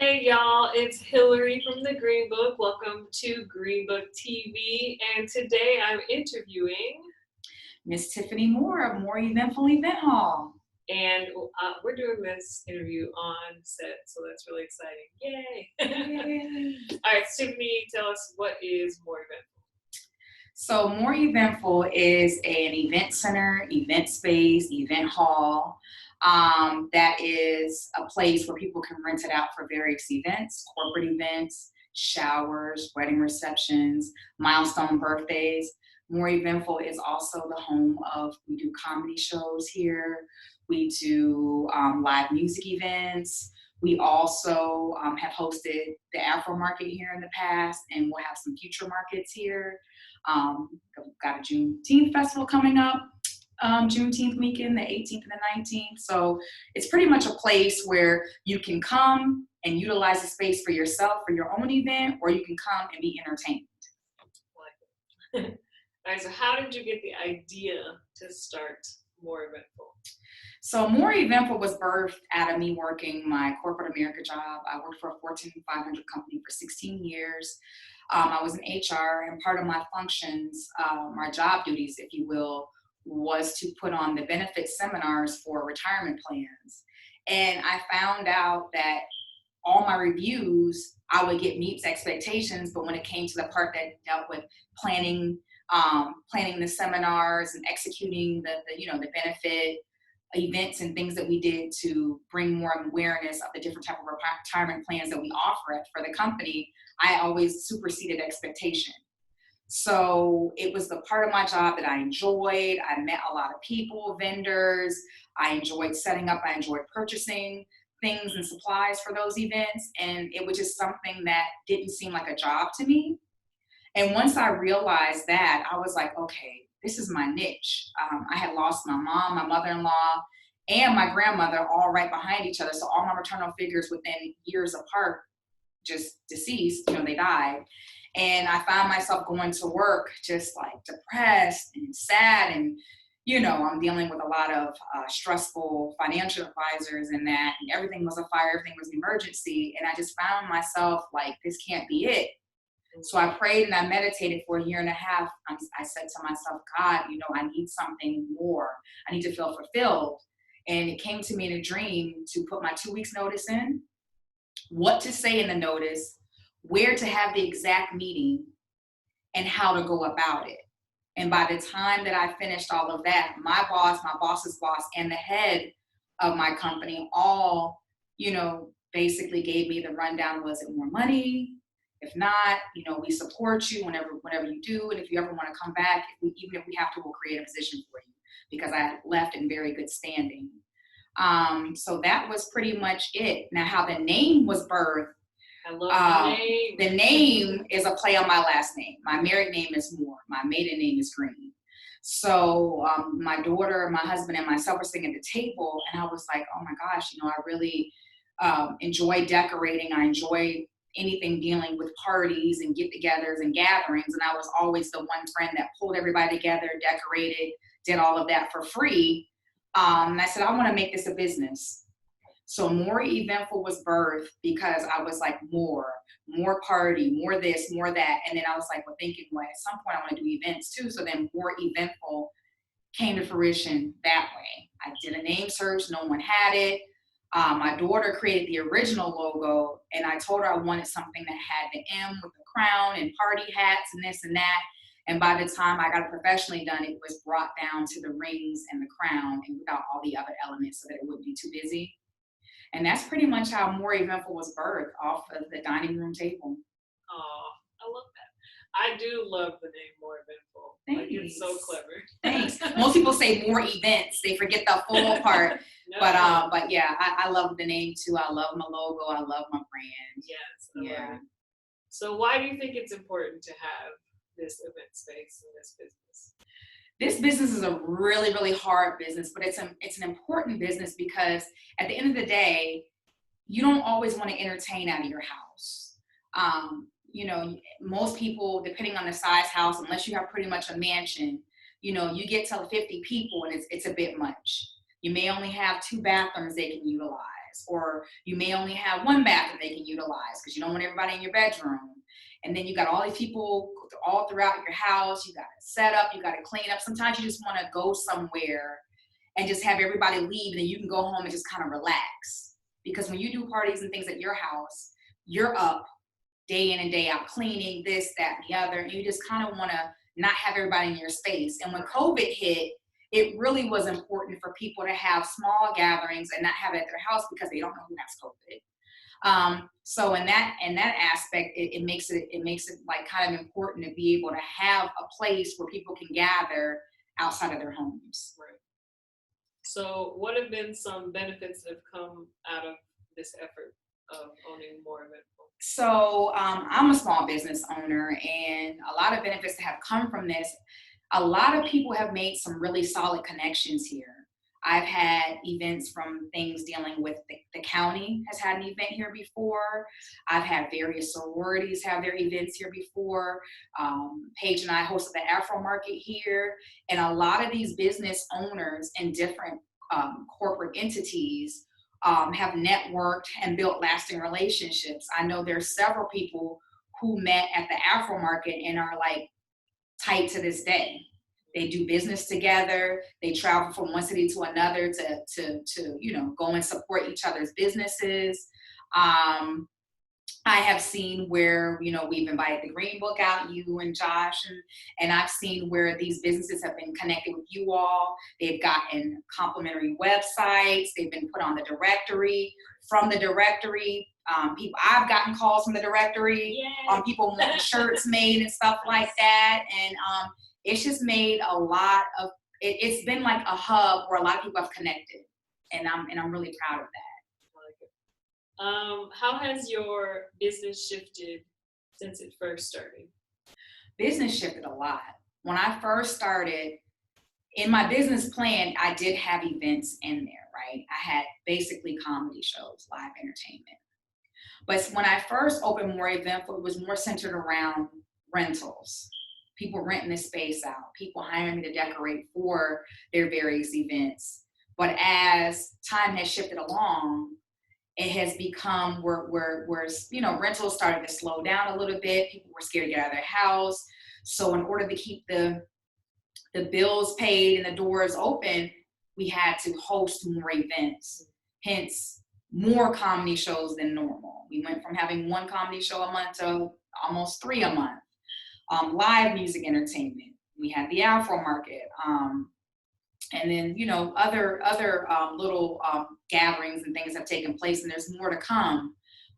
Hey y'all, it's Hillary from the Green Book. Welcome to Green Book TV. And today I'm interviewing, Miss Tiffany Moore of Moore Eventful Event Hall. and we're doing this interview on set, so that's really exciting. Yay! Yay. All right, Tiffany, tell us what is More Eventful? So Moore Eventful is an event center, event space, event hall. That is a place where people can rent it out for various events, corporate events, showers, wedding receptions, milestone birthdays. More Eventful is also the home of, we do comedy shows here. We do live music events. We also have hosted the Afro Market here in the past, and we'll have some future markets here. We've got a Juneteenth festival coming up, Juneteenth weekend, the 18th and the 19th. So it's pretty much a place where you can come and utilize the space for yourself, for your own event, or you can come and be entertained. All right, so how did you get the idea to start More Eventful? So Moore Eventful was birthed out of me working my corporate America job. I worked for a Fortune 500 company for 16 years. I was in HR, and part of my functions, my job duties, if you will, was to put on the benefit seminars for retirement plans. And I found out that all my reviews, I would get meets expectations, but when it came to the part that dealt with planning, planning the seminars and executing the benefit events and things that we did to bring more awareness of the different type of retirement plans that we offer for the company, I always superseded expectation. So it was the part of my job that I enjoyed. I met a lot of people, vendors. I enjoyed setting up. I enjoyed purchasing things and supplies for those events. And it was just something that didn't seem like a job to me. And once I realized that, I was like, okay, this is my niche. I had lost my mom, my mother-in-law, and my grandmother all right behind each other. So all my maternal figures within years apart, just deceased, they died. And I found myself going to work just like depressed and sad. And, I'm dealing with a lot of stressful financial advisors and that, and everything was a fire, everything was an emergency. And I just found myself like, this can't be it. So I prayed and I meditated for a year and a half. I said to myself, God, I need something more. I need to feel fulfilled. And it came to me in a dream to put my 2 weeks notice in, what to say in the notice, where to have the exact meeting, and how to go about it. And by the time that I finished all of that, my boss, my boss's boss, and the head of my company all, basically gave me the rundown. Was it more money? If not, we support you whenever you do. And if you ever want to come back, even if we have to, we'll create a position for you, because I left in very good standing. So that was pretty much it. Now, how the name was birthed. I love the name. The name is a play on my last name. My married name is Moore. My maiden name is Green. So my daughter, my husband, and myself were sitting at the table, and I was like, oh my gosh, I really enjoy decorating. I enjoy anything dealing with parties and get-togethers and gatherings. And I was always the one friend that pulled everybody together, decorated, did all of that for free. And I said, I want to make this a business. So More Eventful was birthed because I was like, more party, more this, more that. And then I was like, thinking, at some point I want to do events too. So then More Eventful came to fruition that way. I did a name search. No one had it. My daughter created the original logo, and I told her I wanted something that had the M with the crown and party hats and this and that. And by the time I got it professionally done, it was brought down to the rings and the crown and without all the other elements so that it wouldn't be too busy. And that's pretty much how More Eventful was birthed, off of the dining room table. Oh, I love that. I do love the name More Eventful. Thanks. Like, it's so clever. Thanks. Most people say more events. They forget the full part. No. But yeah, I love the name too. I love my logo. I love my brand. Yes. Yeah. So why do you think it's important to have this event space in this business? This business is a really, really hard business, but it's an important business because at the end of the day, you don't always want to entertain out of your house. Most people, depending on the size house, unless you have pretty much a mansion, you get to 50 people and it's a bit much. You may only have 2 bathrooms they can utilize. or you may only have one bathroom they can utilize because you don't want everybody in your bedroom. And then you got all these people all throughout your house. You got to set up, you got to clean up. Sometimes you just want to go somewhere and just have everybody leave, and then you can go home and just kind of relax. Because when you do parties and things at your house, you're up day in and day out cleaning this, that, and the other, and you just kind of want to not have everybody in your space. And when COVID hit, it really was important for people to have small gatherings and not have it at their house because they don't know who has COVID. So in that aspect, it makes it like kind of important to be able to have a place where people can gather outside of their homes. Right. So what have been some benefits that have come out of this effort of owning Moore Eventful? So I'm a small business owner, and a lot of benefits that have come from this. A lot of people have made some really solid connections here. I've had events from things dealing with the county has had an event here before. I've had various sororities have their events here before. Paige and I hosted the Afro Market here. And a lot of these business owners and different corporate entities have networked and built lasting relationships. I know there's several people who met at the Afro Market and are like tight to this day. They do business together. They travel from one city to another to go and support each other's businesses. I have seen where, we've invited the Green Book out, you and Josh, and I've seen where these businesses have been connected with you all. They've gotten complimentary websites. They've been put on the directory. From the directory, I've gotten calls from the directory on people wanting shirts made and stuff like that. And it's just made a lot of, it's been like a hub where a lot of people have connected. And I'm really proud of that. How has your business shifted since it first started? Business shifted a lot. When I first started, in my business plan, I did have events in there, right? I had basically comedy shows, live entertainment. But when I first opened Moore Eventful, it was more centered around rentals. People renting the space out, people hiring me to decorate for their various events. But as time has shifted along, it has become where rentals started to slow down a little bit. People were scared to get out of their house. So in order to keep the bills paid and the doors open, we had to host more events. Hence, more comedy shows than normal. We went from having one comedy show a month to almost 3 a month. Live music entertainment. We had the Afro Market. And then, other little gatherings and things have taken place, and there's more to come.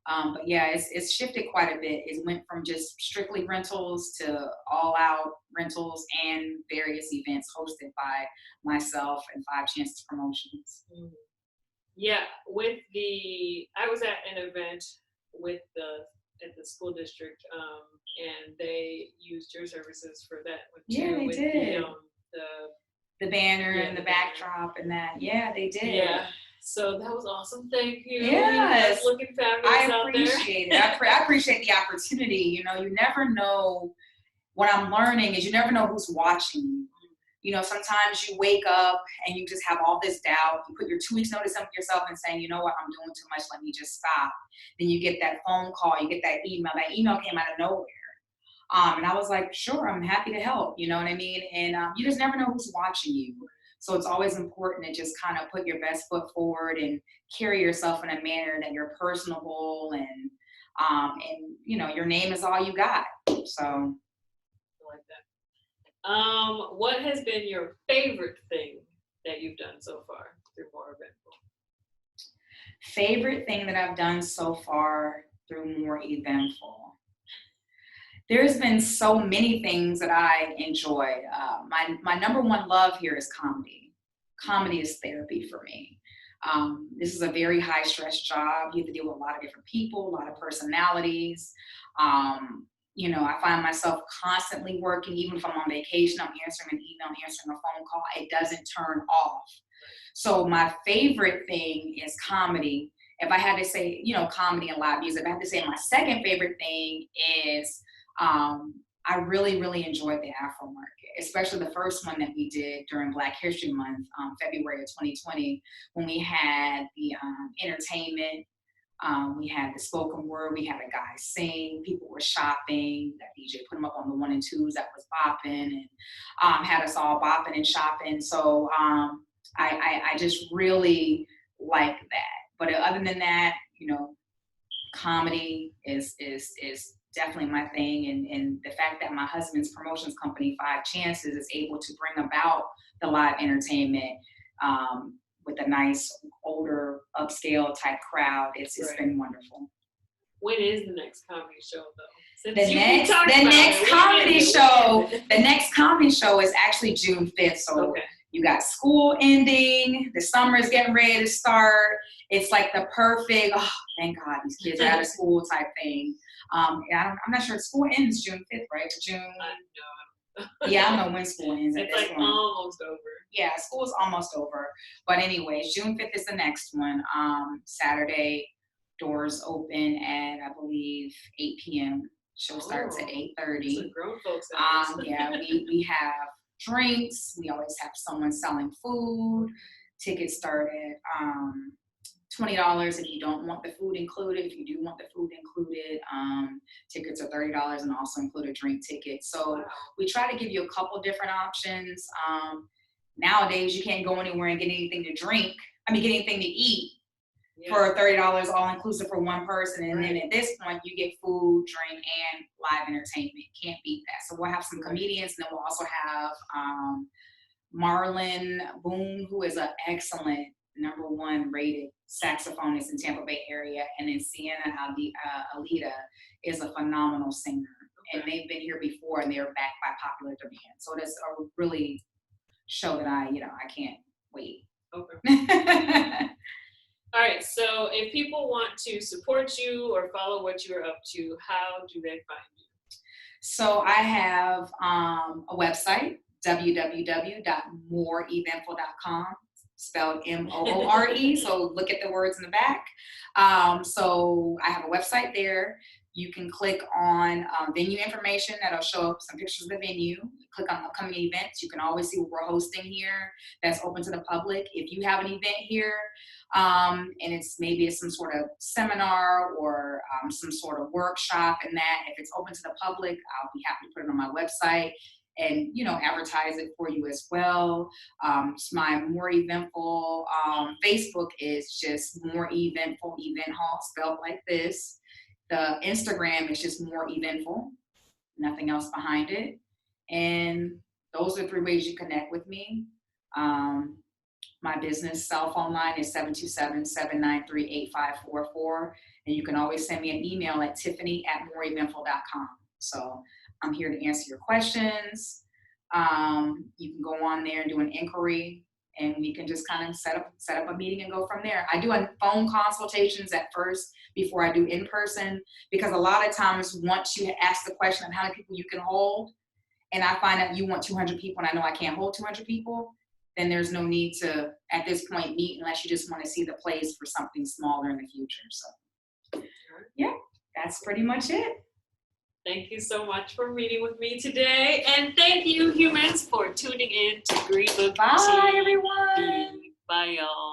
But yeah, it's shifted quite a bit. It went from just strictly rentals to all out rentals and various events hosted by myself and Five Chances Promotions. Mm-hmm. Yeah, I was at an event at the school district, and they used your services for that one too. Yeah, they did. The banner and the backdrop and that. Yeah, they did. Yeah. So that was awesome. Thank you. Yes. You looking fabulous out there. I appreciate it. I appreciate the opportunity. You never know. What I'm learning is you never know who's watching you. Sometimes you wake up and you just have all this doubt. You put your 2 weeks notice up yourself and saying, you know what, I'm doing too much. Let me just stop. Then you get that phone call. You get that email. That email came out of nowhere. And I was like, sure, I'm happy to help. You know what I mean? And you just never know who's watching you. So it's always important to just kind of put your best foot forward and carry yourself in a manner that you're personable and your name is all you got. So I like that. What has been your favorite thing that you've done so far through Moore Eventful? Favorite thing that I've done so far through Moore Eventful. There's been so many things that I enjoy. My number one love here is comedy. Comedy is therapy for me. This is a very high stress job. You have to deal with a lot of different people, a lot of personalities. I find myself constantly working, even if I'm on vacation, I'm answering an email, I'm answering a phone call. It doesn't turn off. So my favorite thing is comedy. If I had to say, comedy and live music, if I had to say my second favorite thing is I really, really enjoyed the Afro market, especially the first one that we did during Black History Month, February of 2020, when we had the entertainment. We had the spoken word. We had a guy sing. People were shopping. That DJ put them up on the 1 and 2s that was bopping, and had us all bopping and shopping. So I just really like that. But other than that, comedy is definitely my thing, and the fact that my husband's promotions company, Five Chances, is able to bring about the live entertainment with a nice older upscale type crowd, it's been wonderful. When is the next comedy show though? The next comedy show is actually June 5th. So you got school ending, the summer is getting ready to start. It's like the perfect, oh, thank God these kids are out of school type thing. I'm not sure, school ends June 5th, right? Yeah, I don't know when school ends. It's like almost over. Yeah, school is almost over. But anyways, June 5th is the next one. Saturday, doors open at, I believe, 8 p.m. Show starts at 8:30. Some grown folks. Yeah, we have drinks. We always have someone selling food. Tickets start at $20 if you don't want the food included. If you do want the food included, tickets are $30 and also include a drink ticket. So we try to give you a couple different options. Nowadays, you can't go anywhere and get anything to drink. Get anything to eat for $30 all inclusive for one person. And then at this point, you get food, drink, and live entertainment. Can't beat that. So we'll have some comedians, and then we'll also have Marlon Boone, who is an excellent #1 rated saxophonist in Tampa Bay area, and then Sienna Alita is a phenomenal singer, and they've been here before, and they're backed by popular demand. So that's a really show that I can't wait. Okay. All right. So if people want to support you or follow what you're up to, how do they find you? So I have a website, www.mooreeventful.com. Spelled Moore. So look at the words in the back. So I have a website there. You can click on venue information. That'll show up some pictures of the venue. Click on upcoming events. You can always see what we're hosting here that's open to the public. If you have an event here and it's some sort of seminar or some sort of workshop, and that if it's open to the public, I'll be happy to put it on my website and advertise it for you as well. My Moore Eventful Facebook is just Moore Eventful Event Hall, spelled like this. The Instagram is just Moore Eventful, nothing else behind it. And those are 3 ways you connect with me. My business cell phone line is 727-793-8544. And you can always send me an email at tiffany@mooreeventful.com. So I'm here to answer your questions. You can go on there and do an inquiry, and we can just kind of set up a meeting and go from there. I do phone consultations at first before I do in person, because a lot of times once you ask the question of how many people you can hold, and I find out you want 200 people and I know I can't hold 200 people, then there's no need to, at this point, meet unless you just want to see the place for something smaller in the future. So yeah, that's pretty much it. Thank you so much for meeting with me today. And thank you, humans, for tuning in to Green Book Bye, everyone. Bye, y'all.